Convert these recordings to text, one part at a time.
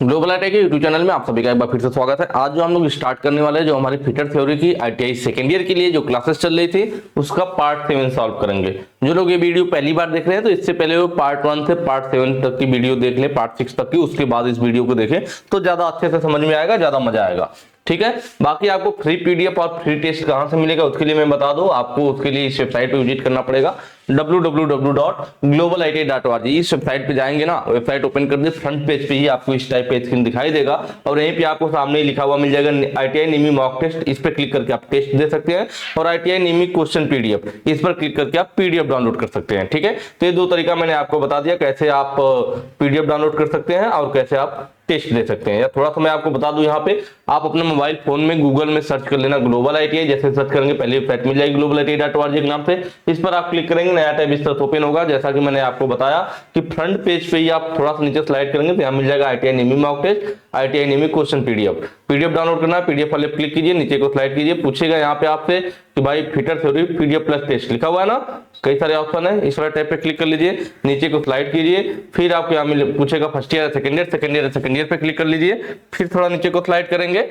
Global ITI के YouTube channel में आप सभी का एक बार फिर से स्वागत है। आज जो हम लोग स्टार्ट करने वाले हैं, जो हमारी फिटर थ्योरी की आईटीआई सेकेंड ईयर के लिए जो क्लासेस चल रही थी उसका पार्ट 7 सॉल्व करेंगे। जो लोग ये वीडियो पहली बार देख रहे हैं तो इससे पहले वो पार्ट 1 से पार्ट 7 तक की वीडियो देख ले, पार्ट 6 तक की, उसके बाद इस वीडियो को देखें तो ज्यादा अच्छे से समझ में आएगा, ज्यादा मजा आएगा। ठीक है, बाकी आपको फ्री पीडीएफ और फ्री टेस्ट कहां से मिलेगा उसके लिए मैं बता दूं। आपको उसके लिए इस वेबसाइट पे विजिट करना पड़ेगा www.globaliti.org। इस वेबसाइट पे जाएंगे ना, वेबसाइट ओपन कर दे, फ्रंट पेज पे ही आपको इस टाइप पे स्क्रीन दिखाई देगा और यहीं पे आपको सामने ही लिखा हुआ मिल जाएगा आईटीआई नीमी मॉक टेस्ट। इस पे क्लिक करके आप टेस्ट दे सकते हैं और आईटीआई नीमी क्वेश्चन पीडीएफ, इस पर क्लिक करके आप पीडीएफ डाउनलोड कर सकते हैं। ठीक है, तो ये दो तरीका मैंने आपको बता दिया कैसे आप पीडीएफ डाउनलोड कर सकते हैं और कैसे आप टेस्ट दे सकते हैं। या थोड़ा सा मैं आपको बता दूं, यहाँ पे आप अपने मोबाइल फोन में गूगल में सर्च कर लेना ग्लोबल आईटीआई। जैसे सर्च करेंगे पहले वेबसाइट मिल जाएगी globaliti.org के नाम से, इस पर आप क्लिक करेंगे, नया टैब इस तरह ओपन होगा। जैसा कि मैंने आपको बताया कि फ्रंट पेज पे ही आप थोड़ा सा नीचे स्लाइड करेंगे तो यहाँ मिल जाएगा ITI NIMI mock test, ITI NIMI question PDF. PDF download करना है, पीडीएफ वाले क्लिक कीजिए, नीचे को स्लाइड कीजिए, पूछेगा यहाँ पे आपसे कि भाई fitter theory PDF plus test लिखा हुआ है ना, कई सारे ऑप्शन है, इस वाले टैब पे क्लिक कर लीजिए, नीचे को स्लाइड कीजिए, फिर आपको यहाँ पूछेगा first year second year, second year पे क्लिक कर लीजिए, फिर थोड़ा नीचे को स्लाइड करेंगे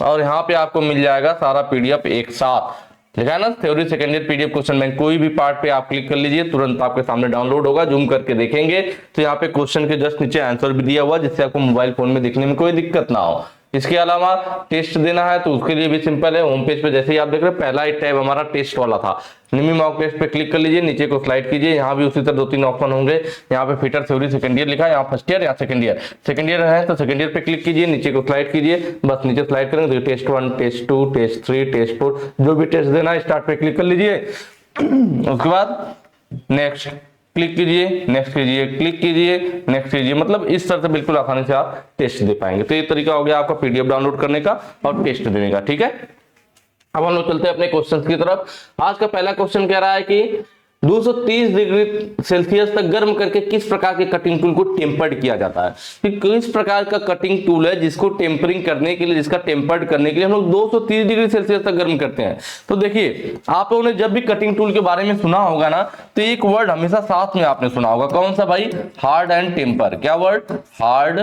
और यहाँ पे आपको मिल जाएगा सारा पीडीएफ एक साथ लिखा है ना, theory second year PDF question bank. कोई भी पार्ट पे आप क्लिक कर लीजिए, तुरंत आपके सामने डाउनलोड होगा। जूम करके देखेंगे तो यहाँ पे क्वेश्चन के जस्ट नीचे आंसर भी दिया हुआ, जिससे आपको मोबाइल फोन में देखने में कोई दिक्कत ना हो। इसके अलावा टेस्ट देना है तो उसके लिए भी सिंपल है। होम पेज पे जैसे ही आप देख रहे हैं, पहला ही टैब हमारा टेस्ट वाला था, निमी मॉक टेस्ट पे क्लिक कर लीजिए, नीचे को स्लाइड कीजिए, यहाँ भी उसी तरह 2-3 ऑप्शन होंगे। यहाँ पे फिटर थ्योरी सेकंड ईयर लिखा है, यहाँ फर्स्ट ईयर या सेकंड ईयर है तो सेकंड ईयर पे क्लिक कीजिए, नीचे को स्लाइड कीजिए, बस नीचे स्लाइड करेंगे तो टेस्ट 1, टेस्ट 2, टेस्ट 3, टेस्ट 4, जो भी टेस्ट देना है स्टार्ट पे क्लिक कर लीजिए। उसके बाद नेक्स्ट क्लिक कीजिए, नेक्स्ट कीजिए, क्लिक कीजिए, नेक्स्ट कीजिए, मतलब इस तरह से बिल्कुल आसानी से आप टेस्ट दे पाएंगे। तो ये तरीका हो गया आपका पीडीएफ डाउनलोड करने का और टेस्ट देने का। ठीक है, अब हम लोग चलते हैं अपने क्वेश्चंस की तरफ। आज का पहला क्वेश्चन कह रहा है कि 230 डिग्री सेल्सियस तक गर्म करके किस प्रकार के कटिंग टूल को टेम्पर्ड किया जाता है। कि किस प्रकार का कटिंग टूल है जिसको टेम्परिंग करने के लिए, जिसका टेम्पर्ड करने के लिए हम लोग 230 डिग्री सेल्सियस तक गर्म करते हैं। तो देखिए, आप लोगों ने जब भी कटिंग टूल के बारे में सुना होगा ना, तो एक वर्ड हमेशा साथ में आपने सुना होगा, कौन सा भाई? Hard and temper. क्या वर्ड? Hard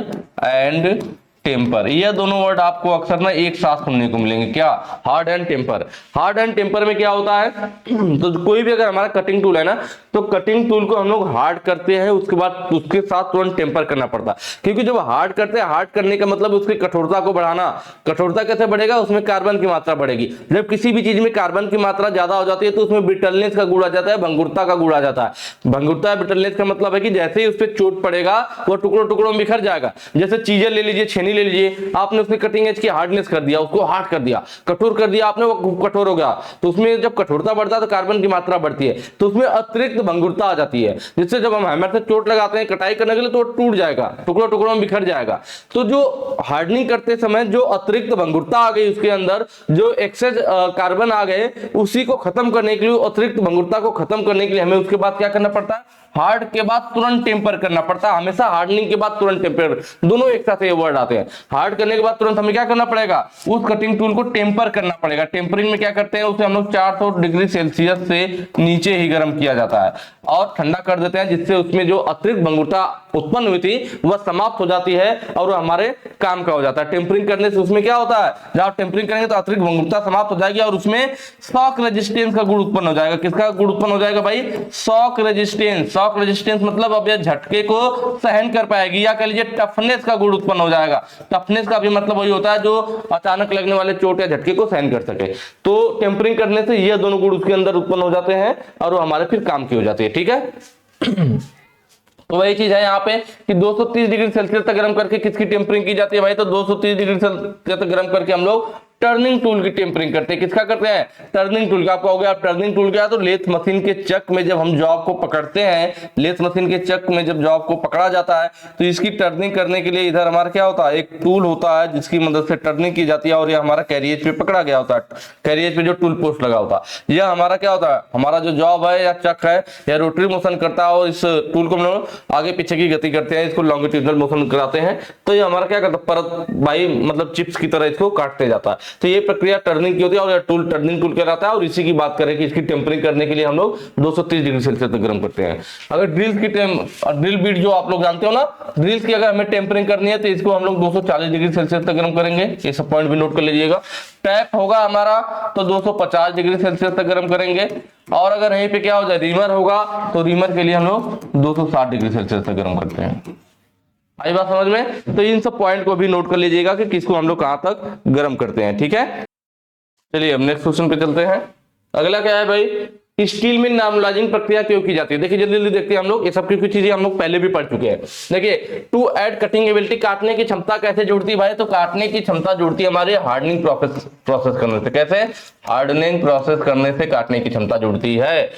and temper. ये दोनों वर्ड आपको अक्सर ना एक साथ सुनने को मिलेंगे। क्या? Hard and temper. Hard and temper में क्या होता है, तो कोई भी अगर हमारा कटिंग टूल है ना, तो कटिंग टूल को हम लोग हार्ड करते हैं, उसके बाद उसके साथ तुरंत टेम्पर करना पड़ता है। क्योंकि जब हार्ड करते हैं, हार्ड करने का मतलब उसकी कठोरता को बढ़ाना। कठोरता कैसे बढ़ेगा? उसमें कार्बन की मात्रा बढ़ेगी। जब किसी भी चीज में कार्बन की मात्रा ज्यादा हो जाती है तो उसमें ब्रिटलनेस का गुण आ जाता है, भंगुरता का गुण आ जाता है। भंगुरता ब्रिटलनेस का मतलब है कि जैसे ही उस पर चोट पड़ेगा वो टुकड़ों टुकड़ों में बिखर जाएगा। जैसे चीजें ले लीजिए, छेनी ले लीजिए, आपने उसकी कटिंग एज की हार्डनेस कर दिया, उसको हार्ड कर दिया, कठोर कर दिया आपने, वो कठोर हो गया। तो उसमें जब कठोरता बढ़ता है तो कार्बन की मात्रा बढ़ती है, तो उसमें अतिरिक्त भंगुरता आ जाती है, जिससे जब हम हैमर से चोट लगाते हैं कटाई करने के लिए तो वो टूट जाएगा, टुकड़ों टुकड़ों में बिखर जाएगा। तो जो हार्डनिंग करते समय जो अतिरिक्त भंगुरता आ गई, उसके अंदर जो एक्सेस कार्बन आ गए, उसी को खत्म करने के लिए, अतिरिक्त भंगुरता को खत्म करने के लिए हमें उसके बाद क्या करना पड़ता है? हार्ड के बाद तुरंत टेम्पर करना पड़ता है। हमेशा हार्डनिंग के बाद तुरंत टेम्पर, दोनों एक साथ ये वर्ड आते हैं। हार्ड करने के बाद तुरंत हमें क्या करना पड़ेगा? उस कटिंग टूल को टेम्पर करना पड़ेगा। टेम्परिंग में क्या करते हैं? उसे हम लोग 400 डिग्री सेल्सियस से नीचे ही गर्म किया जाता है और ठंडा कर देते हैं, जिससे उसमें जो अतिरिक्त भंगुरता उत्पन्न हुई थी वह समाप्त हो जाती है और वो हमारे काम का हो जाता है। टेम्परिंग करने से उसमें क्या होता है? जब आप टेम्परिंग करेंगे तो अतिरिक्त भंगुरता समाप्त हो जाएगी और उसमें शॉक रेजिस्टेंस का गुण उत्पन्न हो जाएगा। किसका गुण उत्पन्न हो जाएगा भाई? Shock resistance. शॉक रेजिस्टेंस मतलब अब यह झटके को सहन कर पाएगी, या कह लीजिए टफनेस का गुण उत्पन्न हो जाएगा। टफनेस का भी मतलब वही होता है जो अचानक लगने वाले चोट या झटके को सहन कर सके। तो टेम्परिंग करने से ये दोनों गुण उसके अंदर उत्पन्न हो जाते हैं और वो हमारे फिर काम की हो जाती है। ठीक है, तो वही चीज है यहाँ पे कि 230 डिग्री सेल्सियस तक गर्म करके किसकी टेम्परिंग की जाती है भाई? तो 230 डिग्री सेल्सियस तक गर्म करके हम लोग टर्निंग टूल की टेम्परिंग करते हैं। किसका करते हैं? टर्निंग टूल का। आपको हो गया टर्निंग टूल क्या? तो लेथ मशीन के चक में जब हम जॉब को पकड़ते हैं, लेथ मशीन के चक में जब जॉब को पकड़ा जाता है तो इसकी टर्निंग करने के लिए इधर हमारा क्या होता है? एक टूल होता है जिसकी मदद से टर्निंग की जाती है और यह हमारा कैरियज पे पकड़ा गया होता है। कैरियज पे जो टूल पोस्ट लगा होता है, यह हमारा क्या होता है? हमारा जो जॉब है या चक है, यह रोटरी मोशन करता है और इस टूल को हम लोग आगे पीछे की गति करते हैं, इसको लॉन्गिट्यूडनल मोशन कराते हैं। तो ये हमारा क्या करता है? परत भाई मतलब चिप्स की तरह इसको काटते जाता है। तो ये प्रक्रिया टर्निंग की होती है और टूल टर्निंग टूल कहलाता है। और इसी की बात करें कि इसकी टेम्परिंग करने के लिए हम लोग 230 डिग्री सेल्सियस तक गर्म करते हैं। अगर ड्रिल बीट जो आप लोग जानते हो ना, ड्रिल्स की अगर हमें टेम्परिंग करनी है तो इसको हम लोग 240 डिग्री सेल्सियस तक गर्म करेंगे, ये सब पॉइंट भी नोट कर लीजिएगा। टैप होगा हमारा तो 250 डिग्री सेल्सियस तक गर्म करेंगे। और अगर यहीं पे क्या हो जाए, रीमर होगा, तो रीमर के लिए हम लोग 260 डिग्री सेल्सियस तक गर्म करते हैं। आई बात समझ में? तो इन सब पॉइंट को भी नोट कर लीजिएगा कि किसको हम लोग कहां तक गर्म करते हैं। ठीक है, चलिए अब नेक्स्ट क्वेश्चन पे चलते हैं। अगला क्या है भाई, स्टील में नॉर्मलाइजिंग प्रक्रिया क्यों की जाती है? देखिए जल्दी जल्दी देखते हैं हम लोग, ये सब की चीजें हम लोग पहले भी पढ़ चुके हैं। देखिए, टू ऐड कटिंग एबिलिटी, काटने की क्षमता कैसे जुड़ती है भाई? तो काटने की क्षमता जुड़ती है हमारे हार्डनिंग प्रोसेस करने से। कैसे? हार्डनिंग प्रोसेस करने से काटने की क्षमता जुड़ती है।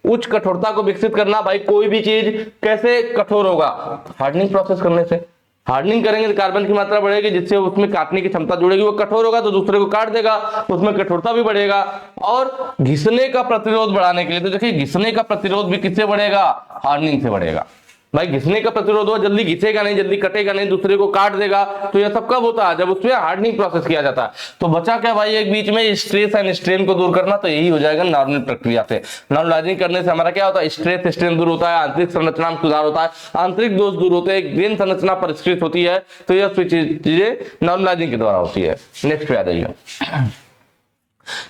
उच्च कठोरता को विकसित करना, भाई कोई भी चीज कैसे कठोर होगा? हार्डनिंग प्रोसेस करने से। हार्डनिंग करेंगे तो कार्बन की मात्रा बढ़ेगी, जिससे उसमें काटने की क्षमता जुड़ेगी। वो कठोर होगा तो दूसरे को काट देगा, उसमें कठोरता भी बढ़ेगा। और घिसने का प्रतिरोध बढ़ाने के लिए, तो देखिए घिसने का प्रतिरोध भी किससे बढ़ेगा? हार्डनिंग से बढ़ेगा। भाई घिसने का प्रतिरोध हो, जल्दी घिसेगा नहीं, जल्दी कटेगा नहीं, दूसरे को काट देगा। तो यह सब कब होता है? जब उसमें हार्डनिंग प्रोसेस किया जाता है। तो बचा क्या भाई एक बीच में? स्ट्रेस एंड स्ट्रेन को दूर करना। तो यही हो जाएगा नॉर्मल प्रक्रिया से। नॉर्मलाइजिंग करने से हमारा क्या होता है? स्ट्रेस स्ट्रेन दूर होता है, आंतरिक संरचना में सुधार होता है, आंतरिक दोष दूर होते हैं, ग्रेन संरचना परिष्कृत होती है। तो यह चीजें नॉर्मलाइजिंग के द्वारा होती है। नेक्स्ट पे आ जाइए।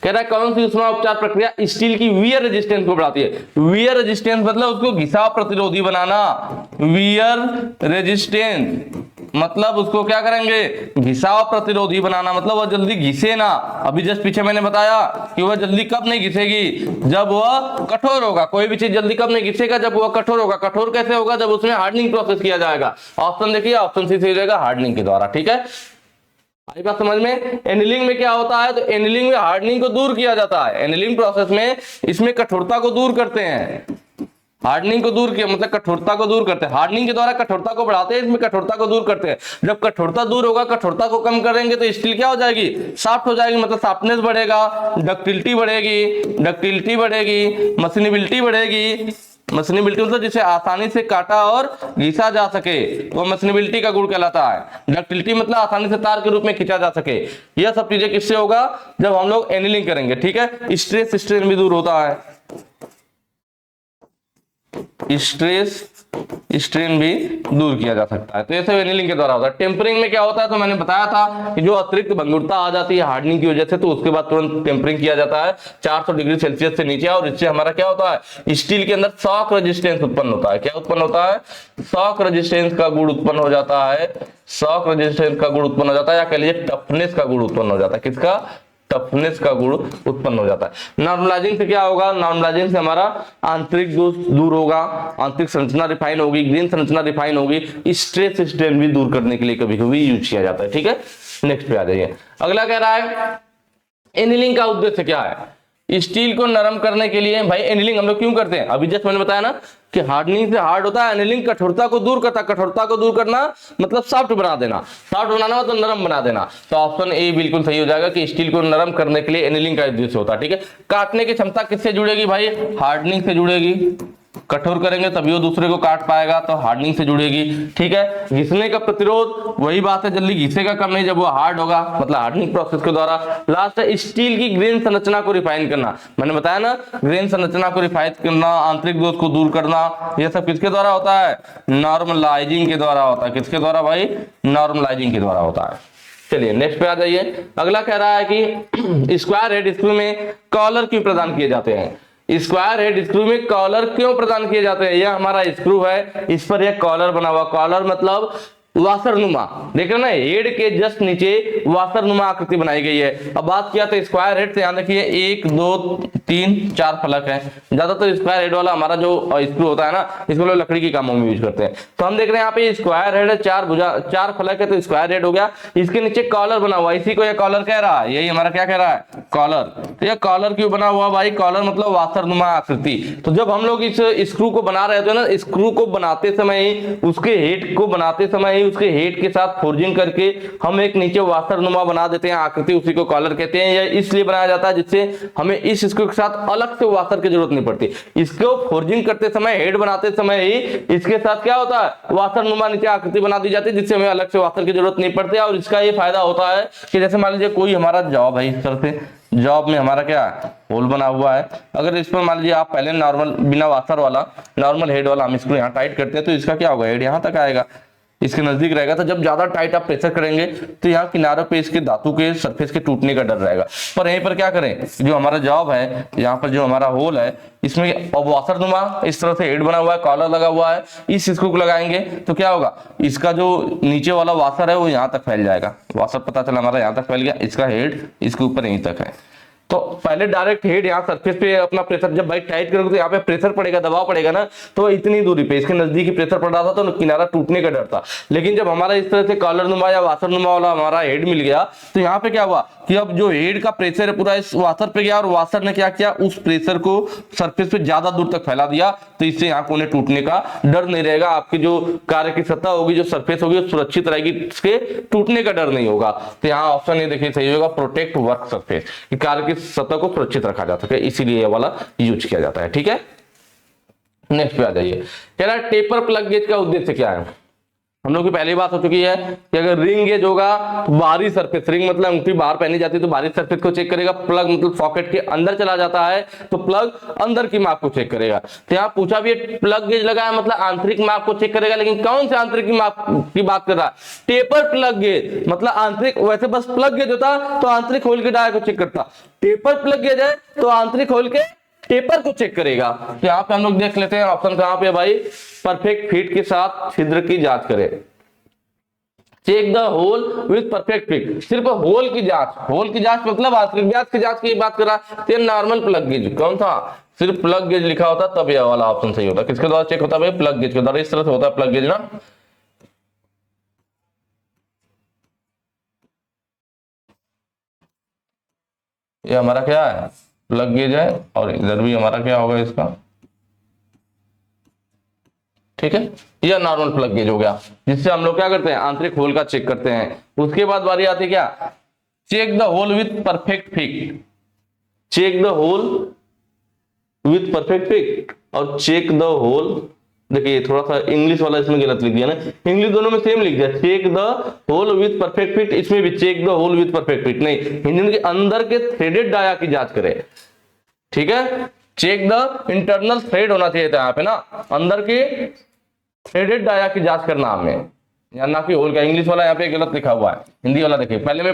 कह रहा है कौन सी ऊष्मा उपचार प्रक्रिया स्टील की वियर रेजिस्टेंस को बढ़ाती है? वियर रेजिस्टेंस मतलब उसको घिसाव प्रतिरोधी बनाना। वियर रेजिस्टेंस मतलब उसको क्या करेंगे? घिसाव प्रतिरोधी बनाना, मतलब वह जल्दी घिसे ना। अभी जस्ट पीछे मैंने बताया कि वह जल्दी कब नहीं घिसेगी? जब वह कठोर होगा। कोई भी चीज जल्दी कब नहीं घिसेगा? जब वह कठोर होगा। कठोर कैसे होगा? जब उसमें हार्डनिंग प्रोसेस किया जाएगा। ऑप्शन देखिए, ऑप्शन सी सही रहेगा, हार्डनिंग के द्वारा। ठीक है, आई बात समझ में? एनिलिंग में क्या होता है? तो एनिलिंग में हार्डनिंग को दूर किया जाता है। एनिलिंग प्रोसेस में इसमें कठोरता को दूर करते हैं। हार्डनिंग को दूर किया मतलब कठोरता को दूर करते हैं। हार्डनिंग के द्वारा कठोरता को बढ़ाते हैं, इसमें कठोरता को दूर करते हैं। जब कठोरता दूर होगा, कठोरता को कम करेंगे तो स्टील क्या हो जाएगी? सॉफ्ट हो जाएगी, मतलब सॉफ्टनेस बढ़ेगा, डक्टिलिटी बढ़ेगी, मशीनेबिलिटी बढ़ेगी। मशीनेबिलिटी मतलब जिसे आसानी से काटा और घिसा जा सके, वो मशीनेबिलिटी का गुण कहलाता है। डक्टिलिटी मतलब आसानी से तार के रूप में खींचा जा सके। यह सब चीजें किससे होगा? जब हम लोग एनिलिंग करेंगे। ठीक है, स्ट्रेस स्ट्रेन भी दूर होता है, स्ट्रेस स्ट्रेन भी दूर किया जा सकता है। तो ये सब एनिलिंग के द्वारा होता है। टेम्परिंग में क्या होता है? तो मैंने बताया था कि जो अतिरिक्त भंगुरता आ जाती है हार्डनिंग की वजह से, तो उसके बाद तुरंत टेम्परिंग किया जाता है 400 डिग्री सेल्सियस से नीचे। और इससे हमारा क्या होता है? स्टील के अंदर शॉक रेजिस्टेंस उत्पन्न होता है। क्या उत्पन्न होता है? शॉक रेजिस्टेंस का गुण उत्पन्न हो जाता है। शॉक रेजिस्टेंस का गुण उत्पन्न हो जाता है, या कह लीजिए टफनेस का गुण उत्पन्न हो जाता है। किसका? टफनेस का गुण उत्पन्न हो जाता है। नॉर्मलाइजिंग से क्या होगा? नॉर्मलाइजिंग से हमारा आंतरिक दोष दूर होगा, आंतरिक संरचना रिफाइन होगी, ग्रेन संरचना रिफाइन होगी। स्ट्रेस स्ट्रेन भी दूर करने के लिए कभी कभी यूज किया जाता है। ठीक है, नेक्स्ट पे आ जाइए। अगला कह रहा है एनिलिंग का उद्देश्य क्या है? स्टील को नरम करने के लिए। भाई एनिलिंग हम लोग क्यों करते हैं? अभी जस्ट मैंने बताया ना कि हार्डनिंग से हार्ड होता है, एनिलिंग कठोरता को दूर करता है। कठोरता को दूर करना मतलब सॉफ्ट बना देना। सॉफ्ट बनाना मतलब नरम बना देना। तो ऑप्शन ए बिल्कुल सही हो जाएगा कि स्टील को नरम करने के लिए एनिलिंग का उद्देश्य होता है। ठीक है, काटने की क्षमता किससे जुड़ेगी भाई? हार्डनिंग से जुड़ेगी। कठोर करेंगे तभी वो दूसरे को काट पाएगा, तो हार्डनिंग से जुड़ेगी। ठीक है, घिसने का प्रतिरोध, वही बात है, जल्दी घिसेगा कम नहीं जब वो हार्ड होगा, मतलब हार्डनिंग प्रोसेस के द्वारा। लास्ट है स्टील की ग्रेन संरचना को रिफाइन करना। मैंने बताया ना, ग्रेन संरचना को रिफाइन करना, आंतरिक दोष को दूर करना, यह सब किसके द्वारा होता है? नॉर्मलाइजिंग के द्वारा होता है। किसके द्वारा भाई? नॉर्मलाइजिंग के द्वारा होता है। चलिए नेक्स्ट पे आ जाइए। अगला कह रहा है कि स्क्वायर हेड स्क्रू में कॉलर क्यों प्रदान किए जाते हैं? स्क्वायर हेड स्क्रू में कॉलर क्यों प्रदान किए जाते हैं? यह हमारा स्क्रू है, इस पर यह कॉलर बना हुआ। कॉलर मतलब वासरनुमा, देख रहे ना, हेड के जस्ट नीचे वासरनुमा आकृति बनाई गई है। अब बात किया तो स्क्वायर हेड से, ध्यान रखिए 1 2 3 4 फलक है। ज्यादातर स्क्वायर हेड वाला हमारा जो स्क्रू होता है ना, इसको लोग लकड़ी के कामों में यूज करते हैं। तो हम देख रहे हैं यहाँ पे स्क्वायर हेड है, 4 भुजा 4 फलक है, तो स्क्वायर हेड हो गया। इसके नीचे कॉलर बना हुआ, इसी को यह कॉलर कह रहा है। यही हमारा क्या कह रहा है? कॉलर। तो यह कॉलर क्यों बना हुआ भाई? कॉलर मतलब वासरनुमा आकृति। तो जब हम लोग इस स्क्रू को बना रहे थे ना, स्क्रू को बनाते समय ही, उसके हेड को बनाते समय ही उसके हेड के साथ फोर्जिंग करके हम एक नीचे वास्तर नुमा बना देते हैं आकृति, उसी को कॉलर कहते हैं। यह इसलिए बनाया जाता है जिससे हमें इस स्क्रू के साथ अलग से वास्तर की जरूरत नहीं पड़ती। इसको फोर्जिंग करते समय, हेड बनाते समय ही इसके साथ क्या होता है, वास्तर नुमा नीचे आकृति बना दी जाती है, जिससे हमें अलग से वास्तर की जरूरत नहीं पड़ती। और इसका ये फायदा होता है कि जैसे मान लीजिए कोई हमारा जॉब है, इस तरह से जॉब में हमारा क्या होल बना हुआ है, अगर इस पर मान लीजिए आप पहले नॉर्मल बिना वास्तर वाला नॉर्मल हेड वाला हम इसको यहाँ टाइट करते हैं, तो इसका क्या होगा, हेड यहाँ तक आएगा, इसके नजदीक रहेगा। तो जब ज्यादा टाइट आप प्रेशर करेंगे तो यहाँ किनारों पे इसके धातु के सरफेस के टूटने का डर रहेगा। पर यहीं पर क्या करें, जो हमारा जॉब है, यहाँ पर जो हमारा होल है, इसमें अब वास्तर नुमा इस तरह से हेड बना हुआ है, कॉलर लगा हुआ है, इस स्क्रू को लगाएंगे तो क्या होगा, इसका जो नीचे वाला वास्तर है वो यहाँ तक फैल जाएगा। वास्तर पता चला हमारा यहाँ तक फैल गया, इसका हेड इसके ऊपर यहीं तक है। तो पहले डायरेक्ट हेड यहाँ सरफेस पे अपना प्रेशर, जब भाई टाइट करोगे तो यहाँ पे प्रेशर पड़ेगा, दबाव पड़ेगा ना, तो इतनी दूरी पे इसके नजदीक ही प्रेशर पड़ रहा था तो किनारा टूटने का डर था। लेकिन जब हमारा इस तरह से कॉलर नुमा या वास्तर नुमा वाला हमारा हेड मिल गया तो यहाँ पे क्या हुआ कि अब जो हेड का प्रेशर है पूरा इस वास्तर पे गया और वास्तर ने क्या किया, उस प्रेशर को सरफेस पे ज्यादा दूर तक फैला दिया। तो इससे यहाँ कोने टूटने का डर नहीं रहेगा, आपकी जो कार्य की सतह होगी, जो सरफेस होगी, वो सुरक्षित रहेगी, इसके टूटने का डर नहीं होगा। तो यहाँ ऑप्शन ये देखिए सही होगा, प्रोटेक्ट वर्क सरफेस, कि कार्य की सतह को सुरक्षित रखा जा सके, इसीलिए ये वाला यूज किया जाता है। ठीक है, नेक्स्ट पे आ जाइए। कह रहा है टेपर प्लग गेज का उद्देश्य क्या है। हम लोग की पहली बात हो चुकी है कि अगर रिंग गेज होगा तो बाहरी सरफेस, रिंग मतलब अंगूठी बाहर पहनी जाती है तो बाहरी सरफेस को चेक करेगा, प्लग मतलब सॉकेट के अंदर चला जाता है तो प्लग अंदर की माप को चेक करेगा। तो यहाँ पूछा भी प्लग गेज लगा है मतलब आंतरिक माप को चेक करेगा, लेकिन कौन से आंतरिक माप की बात कर रहा है, टेपर प्लग गेज मतलब आंतरिक। वैसे बस प्लग गेज होता तो आंतरिक होल के डाया को चेक करता, टेपर प्लग गेज है तो आंतरिक होल के टेपर को चेक करेगा। तो यहाँ पे हम लोग देख लेते हैं ऑप्शन कहां पे भाई, परफेक्ट फिट के साथ छिद्र की जांच करें, check the hole with perfect fit. सिर्फ होल की जांच, होल की जांच मतलब आंतरिक व्यास की जांच की बात कर रहा है। नॉर्मल प्लग गेज कौन था, सिर्फ प्लग गेज लिखा होता तब यह वाला ऑप्शन सही होता। किसके द्वारा चेक होता है भाई, प्लग गेज के द्वारा। इस तरह से होता है प्लग गेज ना, ये हमारा क्या है, प्लग गेज है, और इधर भी हमारा क्या होगा इसका, ठीक है, यह नॉर्मल प्लग गेज हो गया, जिससे हम लोग क्या करते हैं, आंतरिक होल का चेक करते हैं। उसके बाद बारी आती है क्या, check the hole with perfect fit, check the hole with perfect fit और चेक द होल। देखिए थोड़ा सा इंग्लिश वाला इसमें गलत लिख दिया ना, इंग्लिश दोनों में सेम लिख दिया, check the hole with perfect fit, इसमें भी check the hole with perfect fit नहीं, इंजन के अंदर के थ्रेडेड डाया की जांच करें। ठीक है, चेक द इंटरनल थ्रेड होना चाहिए था यहाँ पे ना, अंदर के थ्रेडेड डाया की जांच करना हमें, या ना कि होल का। इंग्लिश वाला यहाँ पे गलत लिखा हुआ है, हिंदी वाला देखिए, पहले में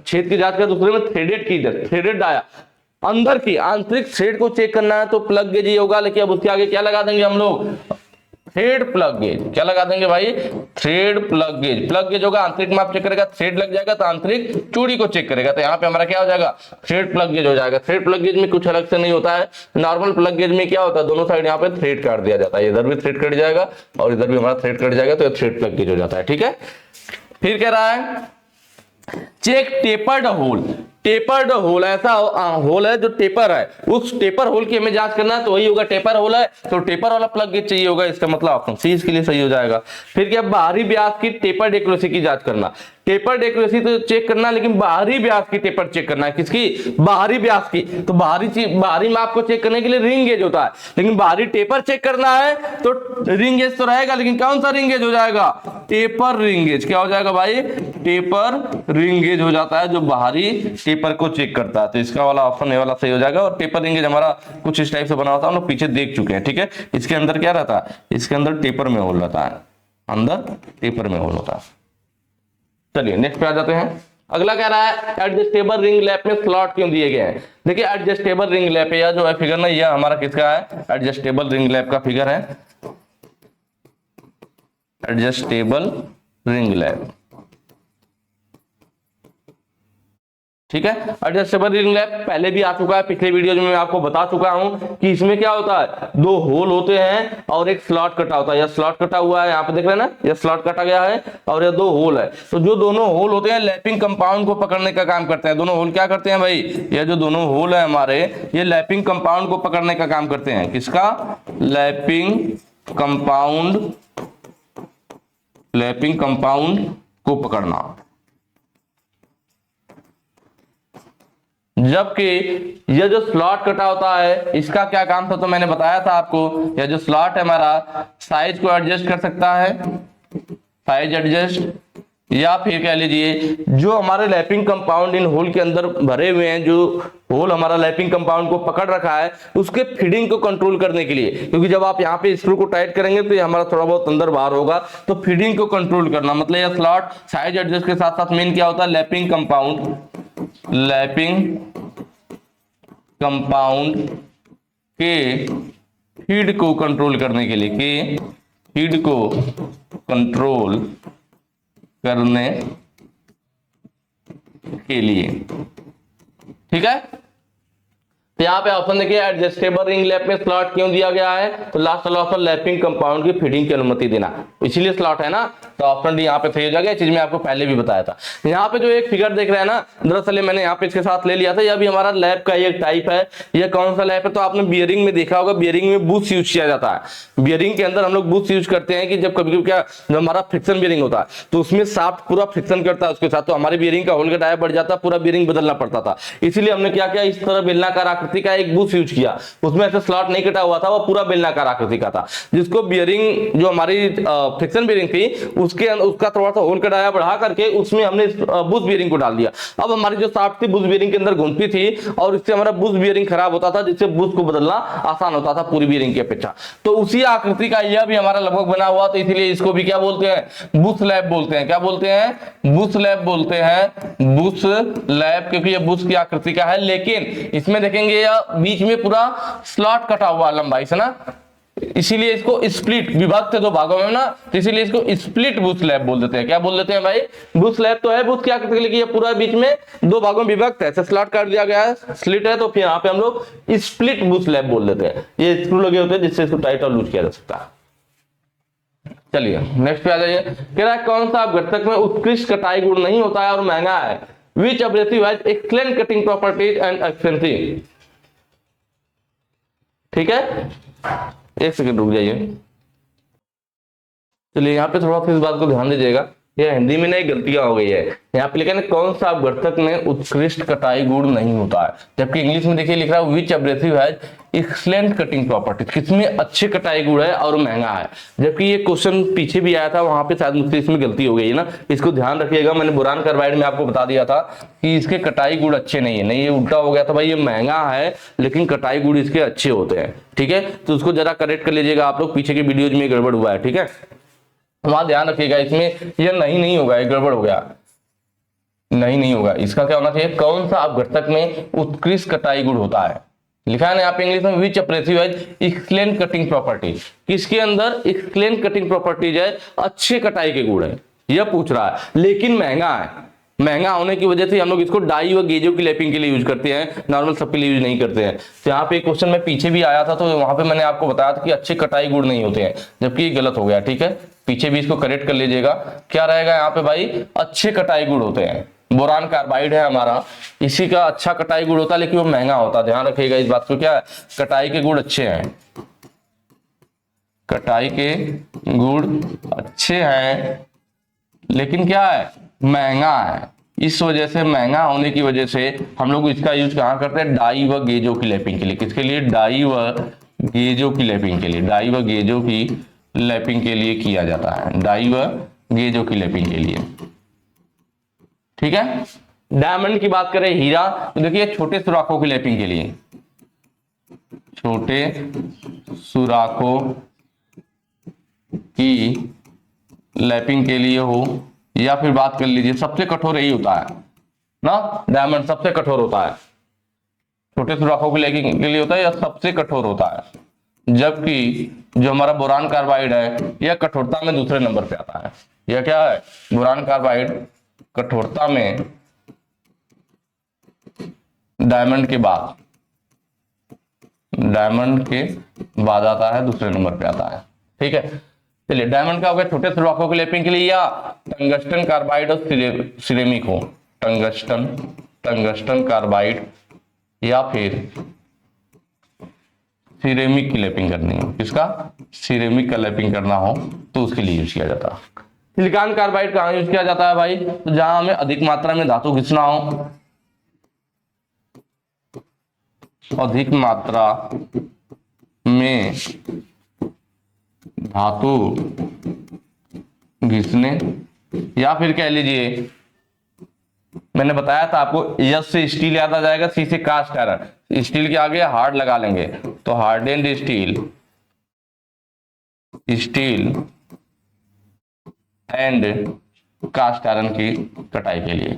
छेद की जांच कर, दूसरे में थ्रेडेड की, थ्रेडेड डाया अंदर की आंतरिक थ्रेड को चेक करना है तो प्लग गेज ही होगा। लेकिन अब उसके आगे क्या लगा देंगे हम लोग, थ्रेड प्लग गेज। क्या लगा देंगे भाई, thread plug gauge. Plug gauge होगा आंतरिक माप चेक करेगा, थ्रेड लग जाएगा तो आंतरिक चूड़ी को चेक करेगा। तो यहाँ पे हमारा क्या हो जाएगा, थ्रेड प्लग गेज हो जाएगा। थ्रेड प्लग गेज में कुछ अलग से नहीं होता है, नॉर्मल प्लग गेज में क्या होता है, दोनों साइड यहाँ पे थ्रेड काट दिया जाता है, इधर भी थ्रेड कट जाएगा और इधर भी हमारा थ्रेड कट जाएगा, तो थ्रेड प्लग गेज हो जाता है। ठीक है, फिर कह रहा है check tapered hole. Tapered hole ऐसा होल है जो टेपर है, उस टेपर होल की हमें जांच करना है, तो वही होगा टेपर होल है तो टेपर वाला प्लग गेज चाहिए होगा, इसका मतलब ऑप्शन सी इसके लिए सही हो जाएगा। फिर क्या, बाहरी व्यास की टेपर्ड एक्यूरेसी की जांच करना। टेपर्ड एक्यूरेसी तो चेक करना, लेकिन बाहरी व्यास की टेपर चेक करना है, किसकी, बाहरी व्यास की। तो बाहरी माप को चेक करने के लिए रिंग गेज होता है, लेकिन बाहरी टेपर चेक करना है तो रिंग गेज तो रहेगा, लेकिन कौन सा रिंग गेज हो जाएगा, टेपर रिंग गेज। क्या हो जाएगा भाई, टेपर रिंग गेज हो जाता है, जो बाहरी टेपर को चेक करता है। तो इसका वाला ऑप्शन ए वाला सही हो जाएगा। और टेपर रिंग गेज हमारा कुछ इस टाइप से बना होता है, हम लोग पीछे देख चुके हैं। ठीक है, इसके अंदर क्या रहता है, इसके अंदर टेपर में होल रहता है, अंदर टेपर में होल होता है। चलिए नेक्स्ट पे आ जाते हैं। अगला कह रहा है एडजस्टेबल रिंग लैप में स्लॉट क्यों दिए गए हैं। देखिए एडजस्टेबल रिंग लैप, यह जो है फिगर ना, यह हमारा किसका है, एडजस्टेबल रिंग लैप का फिगर है, एडजस्टेबल रिंग लैप। ठीक है, एडजस्टेबल रिंग लैप पहले भी आ चुका है, पिछले वीडियो में मैं आपको बता चुका हूं कि इसमें क्या होता है, दो होल होते हैं और एक स्लॉट कटा होता है। यह स्लॉट कटा हुआ है, यहाँ पे देख रहे हैं ना, यह स्लॉट कटा गया है और यह दो होल है। तो जो दोनों होल होते हैं लैपिंग कंपाउंड को पकड़ने का काम करते हैं। दोनों होल क्या करते हैं भाई, यह जो दोनों होल है हमारे, ये लैपिंग कंपाउंड को पकड़ने का काम करते हैं। किसका, लैपिंग कंपाउंड लैपिंग कंपाउंड को पकड़ना। जबकि यह जो स्लॉट कटा होता है इसका क्या काम था, तो मैंने बताया था आपको, यह जो स्लॉट है हमारा साइज को एडजस्ट कर सकता है, साइज एडजस्ट, या फिर कह लीजिए जो हमारे लैपिंग कंपाउंड इन होल के अंदर भरे हुए हैं, जो होल हमारा लैपिंग कंपाउंड को पकड़ रखा है, उसके फीडिंग को कंट्रोल करने के लिए, क्योंकि जब आप यहाँ पे स्क्रू को टाइट करेंगे तो ये हमारा थोड़ा बहुत अंदर बाहर होगा, तो फीडिंग को कंट्रोल करना, मतलब यह स्लॉट साइज एडजस्ट के साथ साथ मेन क्या होता है, लैपिंग कंपाउंड के फीड को कंट्रोल करने के लिए, ठीक है। तो यहाँ पे ऑप्शन देखिए, एडजस्टेबल रिंग लैप में स्लॉट क्यों दिया गया है, तो लास्ट वाला ऑप्शन लैपिंग कंपाउंड की फीडिंग की अनुमति देना, इसीलिए स्लॉट है ना, तो ऑप्शन डी यहाँ पे सही हो जाएगा। चीज मैं आपको पहले भी बताया था। यहाँ पे जो एक फिगर देख रहे हैं ना, दरअसल मैंने यहाँ पे इसके साथ ले लिया था, यह भी हमारा लैप का एक टाइप है। यह कौन सा लैप है, तो आपने बियरिंग में देखा होगा, बियरिंग में बूस्ट यूज किया जाता है। बियरिंग के अंदर हम लोग बूस्ट यूज करते हैं कि जब कभी कभी क्या, जब हमारा फ्रिक्शन बियरिंग होता है तो उसमें शाफ्ट पूरा फ्रिक्शन करता है उसके साथ, तो हमारे बियरिंग का होल का डाया बढ़ जाता है, पूरा बियरिंग बदलना पड़ता था। इसीलिए हमने क्या किया, इस तरह बेलनाकार आकृति का एक बूस्ट यूज किया, उसमें ऐसे स्लॉट नहीं कटा हुआ था, वो पूरा बेलनाकार आकृति का था, जिसको बियरिंग जो हमारी फ्रिक्शन बियरिंग थी उसका थोड़ा सा होल का डाया बढ़ा करके उसमें हमने बूस्ट बियरिंग को डाल दिया। अब हमारी जो शाफ्ट थी बूस्ट बियरिंग के अंदर घूमती थी और इससे हमारा बूस्ट बियरिंग खराब होता था, जिससे बूस्ट को बदलना आसान होता था पूरी बियरिंग की अपेक्षा। तो उसी आकृति का यह भी हमारा लगभग बना हुआ, तो इसीलिए इसको भी क्या बोलते हैं, बूस्ट लैप बोलते हैं। क्या बोलते हैं, बूस्ट लैप बोलते हैं, बूस्ट लैप, क्योंकि यह बूस्ट की आकृति का है। लेकिन इसमें देखेंगे यह बीच में पूरा स्लॉट कटा हुआ लंबाई से ना, इसीलिए इसको स्प्लिट, विभक्त दो भागों में ना, तो इसीलिए इसको स्प्लिट बूस्ट लैप बोल देते हैं। क्या बोल देते हैं भाई, बूस्ट लैप तो है बूस्ट की आकृति, लेकिन ये पूरा बीच में दो भागों में विभक्त है, स्लॉट काट दिया गया है, स्लिट है, तो फिर यहाँ पे हम लोग स्प्लिट बूस्ट लैप बोल देते हैं। ये स्क्रू लगे होते हैं जिससे इसको टाइट और लूज किया जा सकता है। चलिए नेक्स्ट पे आ जाइए। कह रहा है कौन सा घटक में उत्कृष्ट कटाई गुण नहीं होता है और महंगा है, which abrasive has excellent cutting properties and expensive. ठीक है, एक सेकंड रुक जाइए। चलिए यहाँ पे थोड़ा सा इस बात को ध्यान दीजिएगा, ये हिंदी में नई गलतियां हो गई है। यहाँ पे लिखा है कौन सा अपघर्तक में उत्कृष्ट कटाई गुण नहीं होता है, जबकि इंग्लिश में देखिए लिख रहा है which abrasive has excellent cutting properties, किसमें अच्छे कटाई गुण है और महंगा है। जबकि ये क्वेश्चन पीछे भी आया था, वहां पे शायद मुझसे इसमें गलती हो गई है ना, इसको ध्यान रखिएगा। मैंने बोरान कार्बाइड में आपको बता दिया था कि इसके कटाई गुण अच्छे नहीं है, नहीं ये उल्टा हो गया था भाई, ये महंगा है लेकिन कटाई गुण इसके अच्छे होते हैं। ठीक है, तो उसको जरा करेक्ट कर लीजिएगा आप लोग, पीछे के वीडियोज में गड़बड़ हुआ है। ठीक है, वहां ध्यान रखिएगा, इसमें यह नहीं होगा, ये गड़बड़ हो गया, नहीं होगा। इसका क्या होना चाहिए, कौन सा अपघर्तक में उत्कृष्ट कटाई गुण होता है। लिखा है ना यहाँ पे इंग्लिश में which abrasive has excellent cutting properties, किसके अंदर एक्सीलेंट कटिंग प्रॉपर्टीज है, अच्छे कटाई के गुण है, यह पूछ रहा है, लेकिन महंगा है। महंगा होने की वजह से हम लोग इसको डाई व गेजों की लैपिंग के लिए यूज करते हैं, नॉर्मल सब के लिए यूज नहीं करते हैं। तो यहाँ पे क्वेश्चन में पीछे भी आया था, तो वहां पे मैंने आपको बताया था कि अच्छे कटाई गुण नहीं होते हैं, जबकि ये गलत हो गया। ठीक है, पीछे भी इसको करेक्ट कर लीजिएगा। क्या रहेगा यहाँ पे भाई, अच्छे कटाई गुण होते हैं। बोरान कार्बाइड है हमारा, इसी का अच्छा कटाई गुण होता है, लेकिन वो महंगा होता है। ध्यान रखिएगा इस बात को, क्या है, कटाई के गुण अच्छे हैं, कटाई के गुण अच्छे हैं, लेकिन क्या है, महंगा है। इस वजह से, महंगा होने की वजह से हम लोग इसका यूज कहाँ करते हैं, डाई व गेजों की लैपिंग के लिए। किसके लिए, डाई व गेजों की लैपिंग के लिए, डाई व गेजों की लैपिंग के लिए किया जाता है, डाई व गेजों की लैपिंग के लिए। ठीक है, डायमंड की बात करें, हीरा, तो देखिए छोटे सुराखों की लैपिंग के लिए, छोटे सुराखों की लैपिंग के लिए हो, या फिर बात कर लीजिए सबसे कठोर यही होता है ना, डायमंड सबसे कठोर होता है, छोटे सुराखों की लैपिंग के लिए होता है या सबसे कठोर होता है। जबकि जो हमारा बोरान कार्बाइड है यह कठोरता में दूसरे नंबर पे आता है। यह क्या है, बोरान कार्बाइड कठोरता में डायमंड के बाद आता है, दूसरे नंबर पे आता है। ठीक है, चलिए डायमंड का हो गया छोटे सुराखों के लैपिंग के लिए, या टंगस्टन कार्बाइड और सिरेमिक हो, टंगस्टन कार्बाइड या फिर सिरेमिक की लैपिंग करनी हो, किसका, सिरेमिक का लैपिंग करना हो तो उसके लिए यूज किया जाता है। सिलिकॉन कार्बाइड कहाँ यूज किया जाता है भाई? तो जहां हमें अधिक मात्रा में धातु घिसना हो, अधिक मात्रा में धातु घिसने, या फिर कह लीजिए मैंने बताया था आपको, एस से स्टील याद आ जाएगा, सी से कास्ट आयरन, स्टील के आगे हार्ड लगा लेंगे तो hardened steel, steel and cast iron की कटाई के लिए।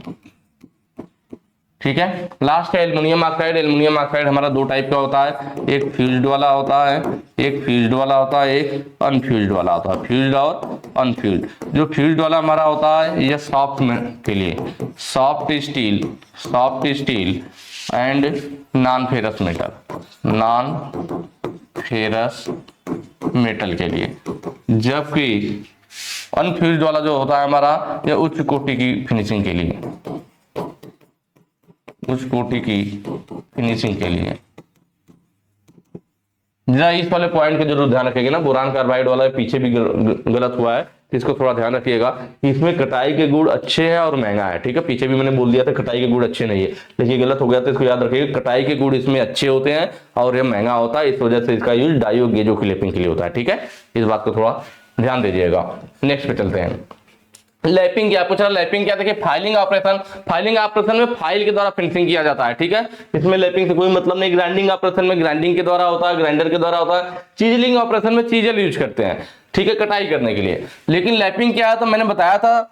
ठीक है, लास्ट है एल्युमिनियम ऑक्साइड। एल्युमिनियम ऑक्साइड हमारा दो टाइप का होता है, एक फ्यूज्ड वाला होता है, एक फ्यूज्ड वाला होता है, एक अनफ्यूज्ड वाला होता है, फ्यूज्ड और अनफ्यूज्ड। जो फ्यूज्ड वाला हमारा होता है ये सॉफ्ट के लिए, soft steel and non ferrous metal, non ferrous metal के लिए। जबकि अनफ्यूज्ड वाला जो होता है हमारा, यह उच्च कोटि की फिनिशिंग के लिए, उच्च कोटि की फिनिशिंग के लिए। जरा इस वाले पॉइंट का जरूर ध्यान रखिएगा ना, बोरान कार्बाइड वाला पीछे भी गलत हुआ है, तो इसको थोड़ा ध्यान रखिएगा कि इसमें कटाई के गुण अच्छे हैं और महंगा है। ठीक है, पीछे भी मैंने बोल दिया था कटाई के गुण अच्छे नहीं है, लेकिन गलत हो गया तो इसको याद रखिएगा, कटाई के गुण इसमें अच्छे होते हैं और ये महंगा होता है, इस वजह से इसका यूज डाई और गेजो की लेपिंग के लिए होता है। ठीक है, इस बात को थोड़ा ध्यान दीजिएगा। नेक्स्ट पे चलते हैं। लैपिंग क्या पूछ रहा, लैपिंग क्या? देखिए फाइलिंग ऑपरेशन, फाइलिंग ऑपरेशन में फाइल के द्वारा फिनिशिंग किया जाता है। ठीक है, इसमें लैपिंग से कोई मतलब नहीं। ग्राइंडिंग ऑपरेशन में ग्राइंडिंग के द्वारा होता है, ग्राइंडर के द्वारा होता है। चीजलिंग ऑपरेशन में चीजल यूज करते हैं, ठीक है, कटाई करने के लिए। लेकिन लैपिंग क्या है, तो मैंने बताया था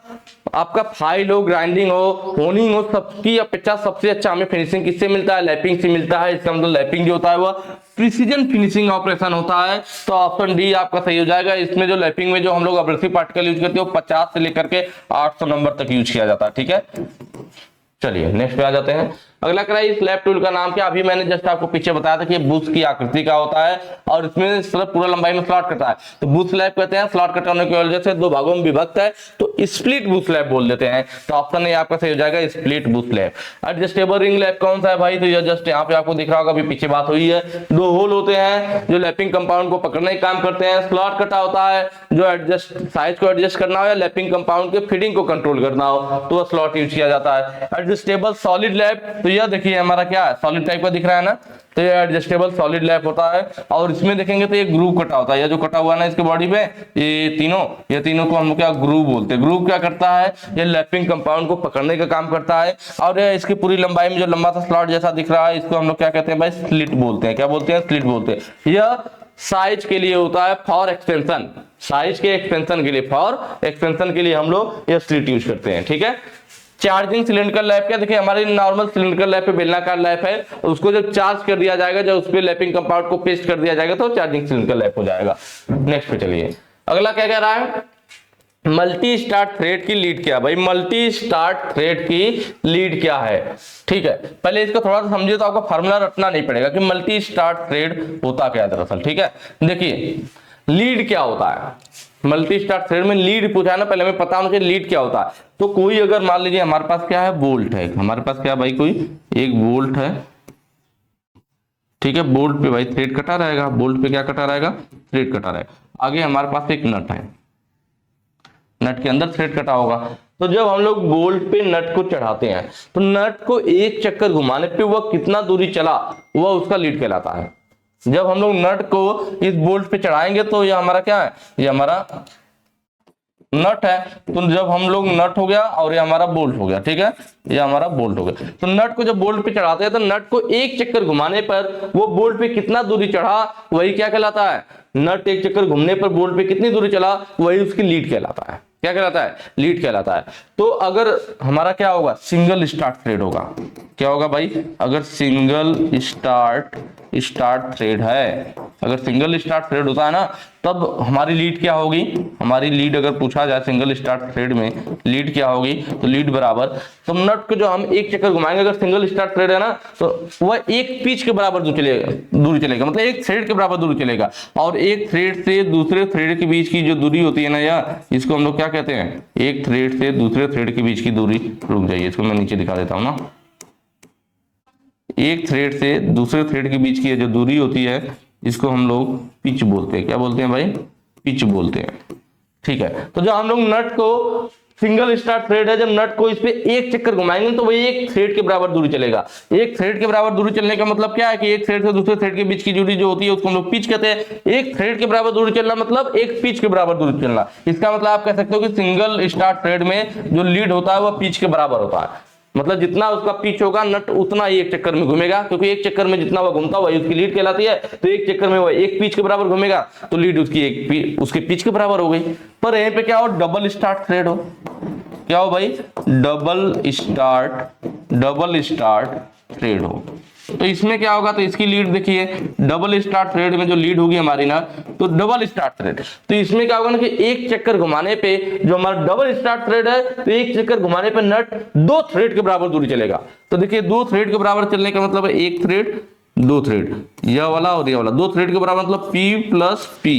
आपका फाइल हो, ग्राइंडिंग हो, होनिंग हो, सबकी अपेक्षा सबसे अच्छा हमें फिनिशिंग किससे मिलता है? लैपिंग से मिलता है। इसका मतलब लैपिंग जो होता है वह प्रिसीजन फिनिशिंग ऑपरेशन होता है। तो ऑप्शन डी आपका सही हो जाएगा। इसमें जो लैपिंग में जो हम लोग एब्रेसिव पार्टिकल यूज करते हैं वो 50 से लेकर के 800 नंबर तक यूज किया जाता है। ठीक है, चलिए नेक्स्ट पे आ जाते हैं। अगला कह रहा है इस लैप टूल का नाम क्या? अभी मैंने जस्ट आपको पीछे बताया था कि बुश की आकृति का होता है और इसमें सिर्फ पूरा लंबाई में स्लॉट कटा है, तो बुश लैप कहते हैं। स्लॉट कट होने की वजह से दो भागों में विभक्त है तो स्प्लिट बुश लैप बोल देते हैं। तो ऑप्शन ए आपका सही हो जाएगा, split Bush lap. Adjustable ring lap कौन सा है भाई? तो ये जस्ट यहाँ पे आपको दिख रहा होगा, अभी पीछे बात हुई है। दो होल होते हैं जो लैपिंग कंपाउंड को पकड़ने का काम करते हैं। स्लॉट कटा होता है जो एडजस्ट साइज को एडजस्ट करना हो या लैपिंग कंपाउंड के फीडिंग को कंट्रोल करना हो तो स्लॉट यूज किया जाता है। एडजस्टेबल सॉलिड लैप, तो यह देखिए हमारा क्या है, सॉलिड टाइप का दिख रहा है ना, तो ये एडजस्टेबल सॉलिड लैप होता है। और इसमें देखेंगे तो ये ग्रूव कटा होता है, ये जो कटा हुआ है ना इसके बॉडी पे, ये तीनों को हम क्या ग्रूव बोलते हैं। ग्रूव क्या करता है? ये लैपिंग कंपाउंड को पकड़ने का काम करता है। और ये इसकी पूरी लंबाई में जो लंबा सा स्लॉट जैसा दिख रहा है इसको हम लोग क्या कहते हैं भाई? स्लिट बोलते हैं। क्या बोलते हैं? स्लिट बोलते हैं। यह साइज के लिए होता है, फॉर एक्सटेंशन, साइज के एक्सटेंशन के लिए, फॉर एक्सटेंशन के लिए हम लोग ये स्लिट यूज करते हैं। ठीक है, चार्जिंग सिलिंड्रिकल लैप क्या? देखिए हमारे नॉर्मल सिलिंड्रिकल लैप पे बेलनाकार लैप है, उसको जब चार्ज कर दिया जाएगा, जब उस पे लैपिंग कंपाउंड को पेस्ट कर दिया जाएगा तो चार्जिंग सिलिंड्रिकल लैप हो जाएगा। नेक्स्ट पे चलिए, अगला क्या कह रहा है? मल्टी स्टार्ट थ्रेड की लीड क्या? भाई मल्टी स्टार्ट थ्रेड की लीड क्या है? ठीक है, पहले इसको थोड़ा सा समझिए तो आपको फार्मूला रटना नहीं पड़ेगा कि मल्टी स्टार्ट थ्रेड होता क्या है दरअसल। ठीक है, देखिए लीड क्या होता है? मल्टी स्टार्ट थ्रेड में लीड पूछा है ना, पहले हमें पता होना चाहिए लीड क्या होता है। तो कोई अगर मान लीजिए हमारे पास क्या है, बोल्ट है, हमारे पास क्या भाई, कोई एक बोल्ट है। ठीक है, बोल्ट पे भाई थ्रेड कटा रहेगा, बोल्ट पे क्या कटा रहेगा? थ्रेड कटा रहेगा। आगे हमारे पास एक नट है, नट के अंदर थ्रेड कटा होगा। तो जब हम लोग बोल्ट पे नट को चढ़ाते हैं तो नट को एक चक्कर घुमाने पे वह कितना दूरी चला वह उसका लीड कहलाता है। जब हम लोग नट को इस बोल्ट पे चढ़ाएंगे तो ये हमारा क्या है? ये हमारा नट है। तो जब हम लोग नट हो गया और ये हमारा बोल्ट हो गया। ठीक है, ये हमारा बोल्ट हो गया। तो नट को जब बोल्ट पे चढ़ाते हैं तो नट को एक चक्कर घुमाने पर वो बोल्ट पे कितना दूरी चढ़ा वही क्या कहलाता है? नट एक चक्कर घूमने पर बोल्ट पे कितनी दूरी चला वही उसकी लीड कहलाता है। क्या कहलाता है? लीड कहलाता है। तो अगर हमारा क्या होगा? सिंगल स्टार्ट थ्रेड होगा। क्या होगा भाई? अगर सिंगल स्टार्ट थ्रेड है, अगर सिंगल स्टार्ट थ्रेड होता है ना तब हमारी लीड क्या होगी? हमारी लीड अगर पूछा जाए सिंगल स्टार्ट थ्रेड में लीड क्या होगी, तो लीड बराबर, तो नट को जो हम एक चक्कर घुमाएंगे, अगर सिंगल स्टार्ट थ्रेड है ना तो वह एक पिच के बराबर दूरी चलेगा, मतलब एक थ्रेड के बराबर दूरी चलेगा। और एक थ्रेड से दूसरे थ्रेड के बीच की जो दूरी होती है ना, या इसको हम लोग क्या कहते हैं? एक थ्रेड से दूसरे थ्रेड के बीच की दूरी, रुक जाइए इसको मैं नीचे दिखा देता हूं ना। एक थ्रेड से दूसरे थ्रेड के बीच की जो दूरी होती है इसको हम लोग पिच बोलते हैं। क्या बोलते हैं भाई? पिच बोलते हैं। ठीक है। तो जब हम लोग नट को सिंगल स्टार्ट थ्रेड है, जब नट को इस पे एक चक्कर घुमाएंगे तो वही एक थ्रेड के बराबर दूरी चलेगा। एक थ्रेड के बराबर दूरी चलने का मतलब क्या है कि एक थ्रेड से दूसरे थ्रेड के बीच की दूरी जो होती है उसको हम लोग पिच कहते हैं। एक थ्रेड के बराबर दूरी चलना मतलब एक पिच के बराबर दूरी चलना। इसका मतलब आप कह सकते हो कि सिंगल स्टार्ट थ्रेड में जो लीड होता है वह पिच के बराबर होता है। मतलब जितना उसका पिच होगा नट उतना ही एक चक्कर में घूमेगा, क्योंकि एक चक्कर में जितना वह घूमता वही उसकी लीड कहलाती है। तो एक चक्कर में वह एक पिच के बराबर घूमेगा तो लीड उसकी उसके पिच के बराबर हो गई। पर यहीं पे क्या हो, डबल स्टार्ट थ्रेड हो, क्या हो भाई, डबल स्टार्ट थ्रेड हो। तो इसमें क्या होगा, तो इसकी लीड देखिए, डबल स्टार्ट थ्रेड में जो लीड होगी हमारी ना, तो डबल स्टार्ट थ्रेड, तो इसमें क्या होगा ना कि एक चक्कर घुमाने पे जो हमारा डबल स्टार्ट थ्रेड है, तो एक चक्कर घुमाने पे नट दो थ्रेड के बराबर दूरी चलेगा। तो देखिए दो थ्रेड के बराबर चलने का मतलब है एक थ्रेड दो थ्रेड, यह वाला और यह वाला, दो थ्रेड के बराबर मतलब P प्लस P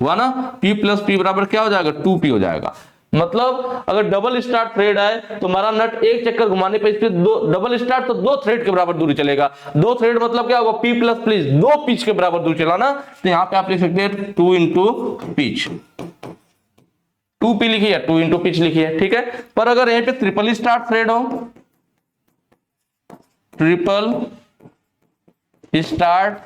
हुआ ना, P प्लस P बराबर क्या हो जाएगा, 2P हो जाएगा। मतलब अगर डबल स्टार्ट थ्रेड है तो हमारा नट एक चक्कर घुमाने पे इस पे दो डबल स्टार्ट तो दो थ्रेड के बराबर दूरी चलेगा। दो थ्रेड मतलब क्या होगा, P प्लस प्लीज दो पिच के बराबर दूरी चलाना। तो यहाँ पे आप लिख सकते हैं 2 इंटू पिच, 2P लिखिए, 2 इंटू पिच लिखिए, ठीक है। पर अगर यहाँ पे ट्रिपल स्टार्ट थ्रेड हो, ट्रिपल स्टार्ट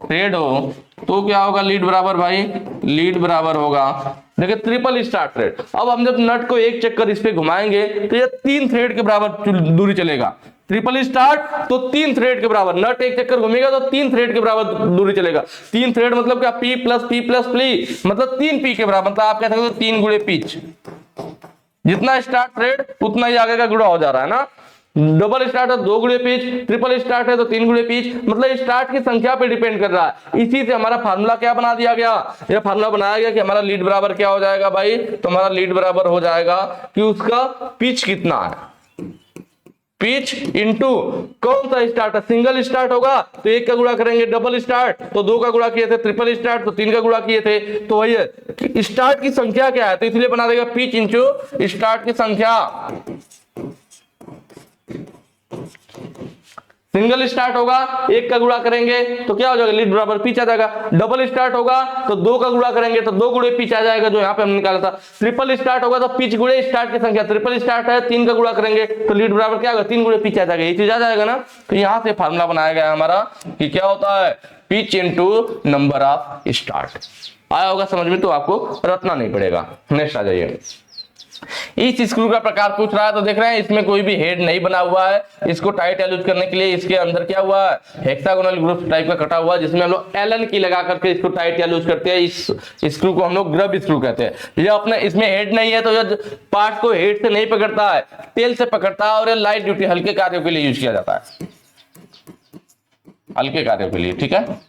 थ्रेड हो, तो क्या होगा, लीड बराबर भाई, लीड बराबर होगा, देखिए ट्रिपल स्टार्ट थ्रेड। अब हम जब नट को एक चक्कर इस पे घुमाएंगे तो ये तीन थ्रेड के बराबर दूरी चलेगा। ट्रिपल स्टार्ट तो तीन थ्रेड के बराबर, नट एक चक्कर घूमेगा तो तीन थ्रेड के बराबर दूरी चलेगा। तीन थ्रेड मतलब क्या, P प्लस पी मतलब 3P के बराबर, मतलब आप कह सकते हो 3 गुणे पिच, जितना स्टार्ट थ्रेड उतना ही आगे का गुणा हो जा रहा है ना। डबल स्टार्ट है 2 गुणे पिच, ट्रिपल स्टार्ट है तो 3 गुणे पिच, मतलब स्टार्ट की संख्या पे डिपेंड कर रहा है। इसी से हमारा फार्मूला क्या बना दिया गया, यह फार्मूला बनाया गया कि हमारा लीड बराबर क्या हो जाएगा भाई, तो हमारा लीड बराबर हो जाएगा कि उसका पिच कितना है, पिच इंटू कौन सा स्टार्ट है, सिंगल स्टार्ट होगा तो एक का गुणा करेंगे, डबल स्टार्ट तो 2 का गुणा किए थे, ट्रिपल स्टार्ट तो 3 का गुणा किए थे। तो वही है स्टार्ट की संख्या क्या है, तो इसलिए बना देगा पिच इंटू स्टार्ट की संख्या। सिंगल स्टार्ट होगा एक का गुणा करेंगे तो क्या हो जाएगा, लीड बराबर पिच आ जाएगा। डबल स्टार्ट होगा तो 2 का गुणा करेंगे तो 2 गुणे पिच आ जाएगा, जो यहाँ पे हमने निकाला था। ट्रिपल स्टार्ट होगा तो पिच गुणे स्टार्ट की संख्या, ट्रिपल स्टार्ट है 3 का गुणा करेंगे तो लीड बराबर क्या होगा, 3 गुणे पिच आ जाएगा, ये चीज आ जाएगा ना। तो यहाँ से फार्मूला बनाया गया हमारा कि क्या होता है, pitch into number of start. आया होगा समझ में, तो आपको रटना नहीं पड़ेगा। नेक्स्ट आ जाइए, इस स्क्रू का प्रकार पूछ रहा है, तो देख रहे हैं इसमें कोई भी हेड नहीं बना हुआ है। इसको टाइट या लूज करने के लिए इसके अंदर क्या हुआ है, हेक्सागोनल ग्रुप टाइप का कटा हुआ है, जिसमें हम लोग एलन की लगा करके इसको टाइट या लूज करते हैं। इस स्क्रू को हम लोग ग्रब स्क्रू कहते हैं। ये अपने इसमें हेड नहीं है तो ये पार्ट को हेड से नहीं पकड़ता है, तेल से पकड़ता है, और ये लाइट ड्यूटी हल्के कार्यों के लिए यूज किया जाता है, हल्के कार्यों के लिए, ठीक है।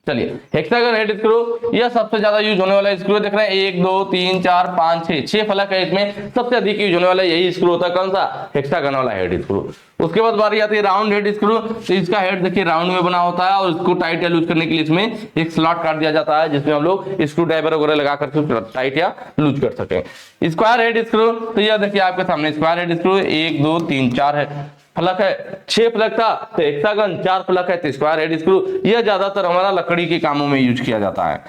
चलिए हेक्सागन हेड स्क्रू, यह सबसे ज्यादा यूज होने वाला स्क्रू देख रहे हैं, 1 2 3 4 5 6 फलक है, इसमें सबसे अधिक यूज होने वाला यही स्क्रू होता है, कौन सा, हेक्सागन वाला हेड स्क्रू। उसके बाद बारी आती है राउंड हेड स्क्रू। तो इसका हेड देखिए राउंड में बना होता है, और इसको टाइट या लूज करने के लिए इसमें एक स्लॉट काट दिया जाता है, जिसमें हम लोग स्क्रू ड्राइवर वगैरह लगा करके टाइट या लूज कर सके। स्क्वायर हेड स्क्रू, तो यह देखिए आपके सामने स्क्वायर हेड स्क्रू, 1 2 3 4 है फलक है, 6 फलक था तो हेक्सागन, 4 फलक है तो स्क्वायर हेड स्क्रू। यह ज्यादातर हमारा लकड़ी के कामों में यूज किया जाता है,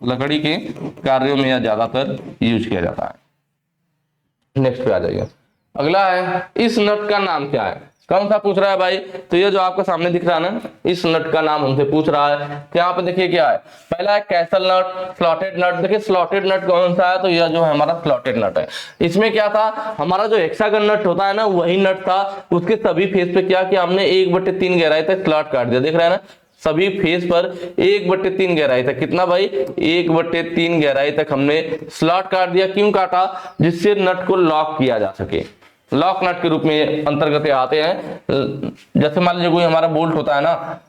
लकड़ी के कार्यों में यह ज्यादातर यूज किया जाता है। नेक्स्ट पे आ जाइए, अगला है इस नट का नाम क्या है, कौन सा पूछ रहा है भाई, तो ये जो आपके सामने दिख रहा है ना, इस नट का नाम हमसे पूछ रहा है। तो यहाँ पे देखिए क्या है, पहला है कैसल नट, स्लॉटेड नट। देखिए स्लॉटेड नट कौन सा है, तो यह जो है हमारा स्लॉटेड नट है। इसमें क्या था, हमारा जो हेक्सागन नट होता है ना, वही नट था, उसके सभी फेस पे क्या किया हमने 1/3 गहराई तक स्लॉट काट दिया, देख रहे हैं ना, सभी फेस पर 1/3 गहराई तक, कितना भाई, 1/3 गहराई तक हमने स्लॉट काट दिया। क्यों काटा, जिससे नट को लॉक किया जा सके, लॉक नट के रूप में अंतर्गत आते हैं। जैसे मान लीजिए कोई हमारा बोल्ट होता है ना,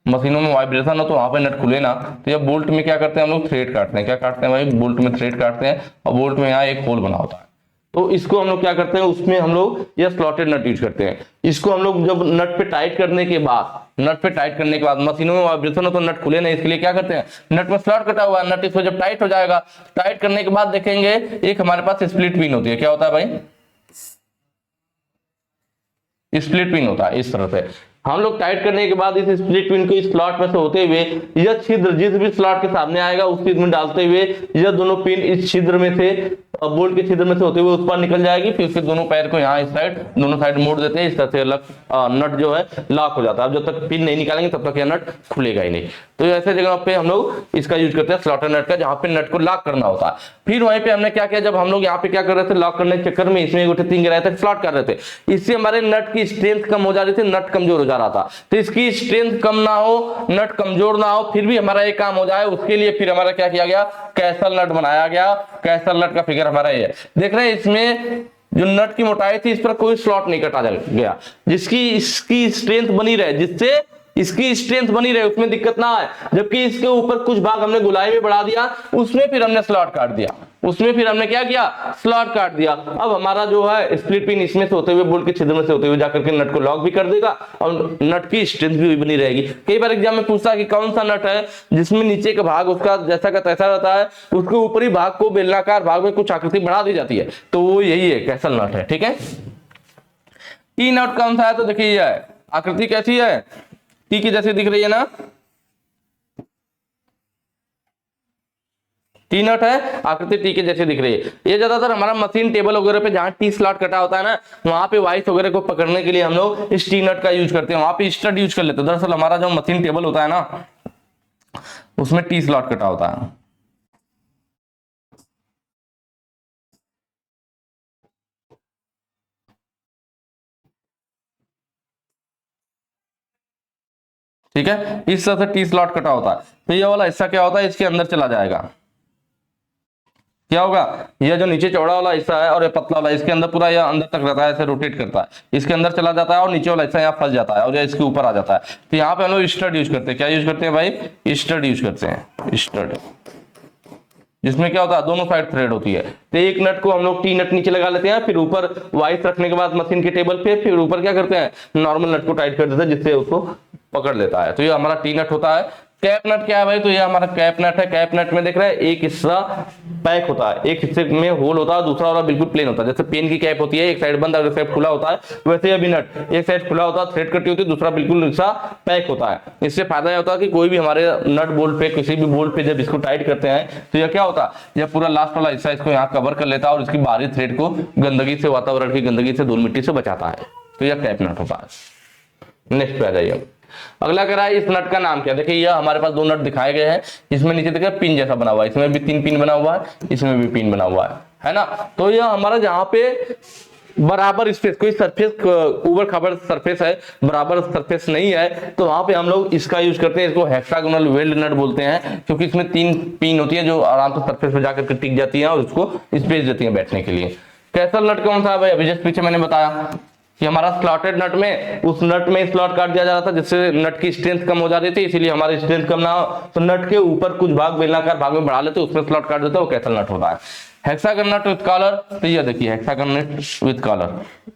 मशीनों में वाइब्रेशन हो तो वहां पे नट खुले ना, तो ये बोल्ट में क्या करते हैं हम लोग, थ्रेड काटते हैं। क्या काटते हैं भाई, बोल्ट में थ्रेड काटते हैं, और बोल्ट में यहाँ एक होल बना होता है, तो इसको हम लोग क्या करते हैं, उसमें हम लोग यह स्लॉटेड नट यूज करते हैं। इसको हम लोग जब नट पे टाइट करने के बाद, नट पे टाइट करने के बाद मशीनों में वाइब्रेशन हो तो नट खुले नहीं, इसके लिए क्या करते हैं, नट में स्लॉट कटा हुआ है, नट इसमें जब टाइट हो जाएगा, टाइट करने के बाद देखेंगे एक हमारे पास स्प्लिट पिन होती है। क्या होता है भाई, स्प्लिट पिन होता है इस तरह से, हम लोग टाइट करने के बाद इस स्प्लिट पिन को इस स्लॉट में से होते हुए यह छिद्र जिस भी स्लॉट के सामने आएगा उस छिद्र में डालते हुए यह दोनों पिन इस छिद्र में से बोल्ट के छिद्र में से होते हुए उस पर निकल जाएगी। फिर उसके दोनों पैर को यहाँ इस साइड दोनों साइड मोड़ देते हैं, इस तरह से अलग नट जो है लॉक हो जाता है। अब जब तक पिन नहीं निकालेंगे तब तक यह नट खुलेगा ही नहीं। तो ऐसे जगह पे हम लोग इसका यूज करते हैं स्लॉटर नट का, जहां पे नट को लॉक करना होता है। फिर वहीं पे हमने क्या किया, जब हम लोग यहाँ पे क्या कर रहे थे लॉक करने के चक्कर में इसमें उठे 3 गिराए थे, स्लॉट कर रहे थे, इससे हमारे नट की स्ट्रेंथ कम हो जा रही थी, नट कमजोर हो जा रहा था। तो इसकी स्ट्रेंथ कम ना हो, नट कमजोर ना हो, फिर भी हमारा ये काम हो जाए, उसके लिए फिर हमारा क्या किया गया, कैसल नट बनाया गया। कैसल नट का फिगर हमारा ये है, देख रहे हैं इसमें जो नट की मोटाई थी इस पर कोई स्लॉट नहीं कटा गया, जिसकी इसकी स्ट्रेंथ बनी रहे, जिससे इसकी स्ट्रेंथ बनी रहे, उसमें दिक्कत ना आए। जबकि इसके ऊपर कुछ भाग हमने गुलाई में बढ़ा दिया, उसमें फिर हमने स्लॉट काट दिया, उसमें फिर हमने क्या किया, स्लॉट काट दिया। अब हमारा जो है स्प्लिट पिन इसमें से होते हुए बोल्ट के छिद्र में से होते हुए जाकर के नट को लॉक भी कर देगा और नट की स्ट्रेंथ भी बनी रहेगी। कई बार एग्जाम में पूछता है कि कौन सा नट है जिसमें नीचे का भाग उसका जैसा का तैसा रहता है, उसके ऊपरी भाग को बेलनाकार भाग में कुछ आकृति बढ़ा दी जाती है, तो वो यही है, कैसल नट है। ठीक है, टी नट कौन सा है, तो देखिए ये है, आकृति कैसी है, टी की जैसे दिख रही है ना, टी नट है, आकृति टी के जैसे दिख रही है। ये ज्यादातर हमारा मशीन टेबल वगैरह पे जहां टी स्लॉट कटा होता है ना, वहां पे वाइस वगैरह को पकड़ने के लिए हम लोग इस टी नट का यूज करते हैं, वहां पे स्टड यूज कर लेते हैं। दरअसल हमारा जो मशीन टेबल होता है ना उसमें टी स्लॉट कटा होता है। ठीक है, इस तरह से टी स्लॉट कटा होता है। तो ये वाला हिस्सा क्या होता है, इसके अंदर चला जाएगा, क्या होगा, ये जो नीचे चौड़ा वाला हिस्सा है और ये पतला वाला, इसके अंदर पूरा ये अंदर तक रहता है, ऐसे रोटेट करता है, इसके अंदर चला जाता है और नीचे वाला हिस्सा यहाँ फंस जाता है और ये इसके ऊपर आ जाता है। तो यहाँ पे हम लोग स्टड यूज करते हैं, क्या यूज करते हैं भाई, स्टड यूज करते हैं, स्टड, जिसमें क्या होता है दोनों साइड थ्रेड होती है। तो एक नट को हम लोग टी नट नीचे लगा लेते हैं, फिर ऊपर वाइस रखने के बाद मशीन के टेबल पे फिर ऊपर क्या करते हैं, नॉर्मल नट को टाइट कर देते हैं, जिससे उसको पकड़ लेता है। तो ये हमारा टी नट होता है। कैप नट क्या है भाई, तो ये हमारा कैप नट है। कैप नट में देख रहे हैं एक हिस्सा पैक होता है, एक हिस्से में होल होता है, दूसरा वाला बिल्कुल प्लेन होता है। जैसे पेन की कैप होती है, एक साइड बंद और एक साइड खुला होता है, वैसे अभी नट एक साइड खुला होता है, थ्रेड कटी होती है, दूसरा बिल्कुल हिस्सा पैक होता है। इससे फायदा यह होता है कि कोई भी हमारे नट बोल्ट पे, किसी भी बोल्ट पे जब इसको टाइट करते हैं तो यह क्या होता है, यह पूरा लास्ट वाला हिस्सा इसको यहाँ कवर कर लेता है और इसकी बाहरी थ्रेड को गंदगी से, वातावरण की गंदगी से, धूल मिट्टी से बचाता है। तो यह कैप नट होता है। नेक्स्ट पे आ जाइए, अगला कह रहा है इस नट का नाम क्या। देखिए यह हमारे पास दो नट दिखाए गए हैं, इसमें नीचे देखिए पिन जैसा बना हुआ है, इसमें भी 3 पिन बना हुआ है, इसमें भी पिन बना हुआ है ना। तो यह हमारा जहां पे बराबर स्पेस, कोई सरफेस ऊबड़ खाबड़ सरफेस है, बराबर सरफेस नहीं है, तो वहां पे हम लोग इसका यूज करते हैं। इसको हेक्सागोनल वेल्ड नट बोलते हैं, क्योंकि इसमें 3 पिन होती है जो आराम से सरफेस पे जाकर के टिक जाती है और उसको स्पेस देती है बैठने के लिए। कैसल नट कौन सा है भाई, अभी जस्ट पीछे मैंने बताया कि हमारा स्लॉटेड नट में, उस नट में स्लॉट काट दिया जा रहा था जिससे नट की स्ट्रेंथ कम हो जाती थी, इसीलिए हमारी स्ट्रेंथ कम ना हो तो नट के ऊपर कुछ भाग बेलनाकार भाग में बढ़ा लेते, उसमें स्लॉट काट देते, वो कैसल नट होता है। हेक्सागन नट विद कॉलर, तो ये देखिए हेक्सागन नट विद कॉलर,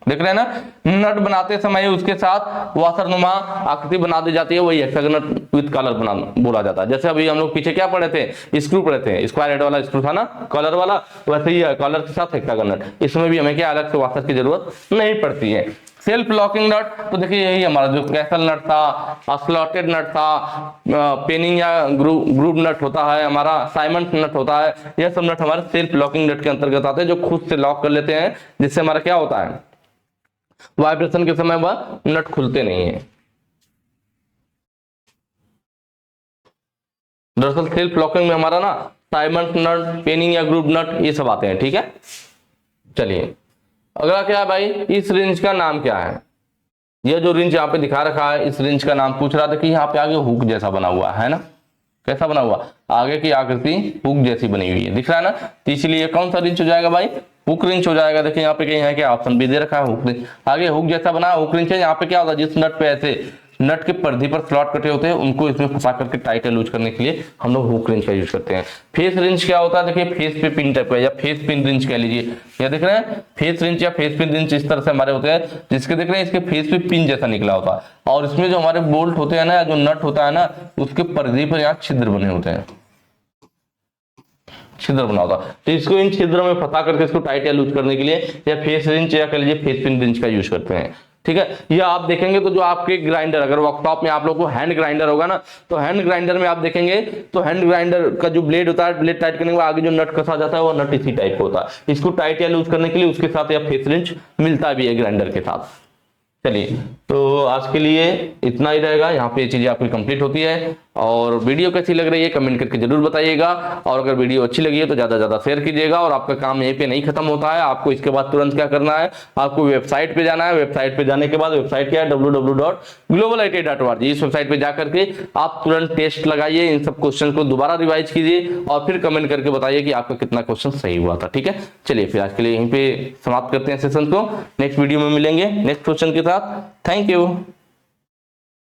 देख रहे हैं ना, नट बनाते समय उसके साथ वाशरनुमा आकृति बना दी जाती है, वही हेक्सागन नट विद कॉलर बना बोला जाता है। जैसे अभी हम लोग पीछे क्या पढ़े थे, स्क्रू पढ़े थे, स्क्वायर हेड वाला स्क्रू था ना कॉलर वाला, वैसे ही कॉलर के साथ हेक्सागन नट, इसमें भी हमें क्या अलग से वाशर की जरूरत नहीं पड़ती है। सेल्फ लॉकिंग नट, तो देखिए यही हमारा जो कैसल नट था, स्लॉटेड नट था, पेनिंग या ग्रूव नट होता है, हमारा साइमंड नट होता है, यह सब नट हमारे सेल्फ लॉकिंग नट के अंतर्गत आते हैं, जो खुद से लॉक कर लेते हैं, जिससे हमारा क्या होता है, वाइब्रेशन के समय वह नट खुलते नहीं है। दरअसल सेल्फ लॉकिंग में हमारा ना साइमंड नट, पेनिंग या ग्रूव नट ये सब आते हैं। ठीक है, चलिए अगला क्या है भाई, इस रिंच का नाम क्या है। यह जो रिंच यहाँ पे दिखा रखा है, इस रिंच का नाम पूछ रहा था कि यहाँ पे आगे हुक जैसा बना हुआ है ना, कैसा बना हुआ, आगे की आकृति हुक जैसी बनी हुई है, दिख रहा है ना, तो इसलिए कौन सा रिंच हो जाएगा भाई, हुक रिंच हो जाएगा। देखिए यहाँ पे कहीं है क्या, ऑप्शन भी दे रखा है हुक रिंच, आगे हुक जैसा बना हुक रिंच है। यहाँ पे क्या होता है, जिस नट पे ऐसे नट के परिधि पर स्लॉट कटे होते हैं उनको इसमें फंसा करके टाइट या लूज करने के लिए हम लोग हुक रिंच का यूज करते हैं। फेस रिंच क्या होता है, देखिए फेस पे पिन टाइप का या फेस पिन रिंच कह लीजिए, या देख रहे हैं फेस रिंच या फेस पिन रिंच इस तरह से हमारे होते हैं, जिसके देख रहे हैं इसके फेस पे पिन जैसा निकला होता है और इसमें जो हमारे बोल्ट होते हैं ना, जो नट होता है ना, उसके परिधि पर यहाँ छिद्र बने होते हैं, छिद्र बना होता है, तो इसको इन छिद्रों में फंसा करके इसको टाइट या लूज करने के लिए या फेस रिंच या कह लीजिए फेस पिन रिंच का यूज करते हैं। ठीक है। या आप देखेंगे तो जो आपके ग्राइंडर, अगर वर्कशॉप में आप लोगों को हैंड ग्राइंडर होगा ना, तो हैंड ग्राइंडर में आप देखेंगे तो हैंड ग्राइंडर का जो ब्लेड होता है, ब्लेड टाइट करने के बाद आगे जो नट कसा जाता है वो नट इसी टाइप का होता है। इसको टाइट या लूज करने के लिए उसके साथ या फेस रिंच मिलता भी है ग्राइंडर के साथ। चलिए, तो आज के लिए इतना ही रहेगा, यहाँ पे ये चीजें आपकी कंप्लीट होती है। और वीडियो कैसी लग रही है कमेंट करके जरूर बताइएगा, और अगर वीडियो अच्छी लगी है तो ज्यादा से ज्यादा शेयर कीजिएगा। और आपका काम यहीं पे नहीं खत्म होता है, आपको इसके बाद तुरंत क्या करना है, आपको वेबसाइट पे जाना है। वेबसाइट पे जाने के बाद, वेबसाइट क्या है, www.globalIT.org, इस वेबसाइट पे जाकर के आप तुरंत टेस्ट लगाइए, इन सब क्वेश्चन को दोबारा रिवाइज कीजिए और फिर कमेंट करके बताइए कि आपका कितना क्वेश्चन सही हुआ था। ठीक है, चलिए फिर आज के लिए यहीं पे समाप्त करते हैं सेशन को। नेक्स्ट वीडियो में मिलेंगे नेक्स्ट क्वेश्चन के साथ। Thank you.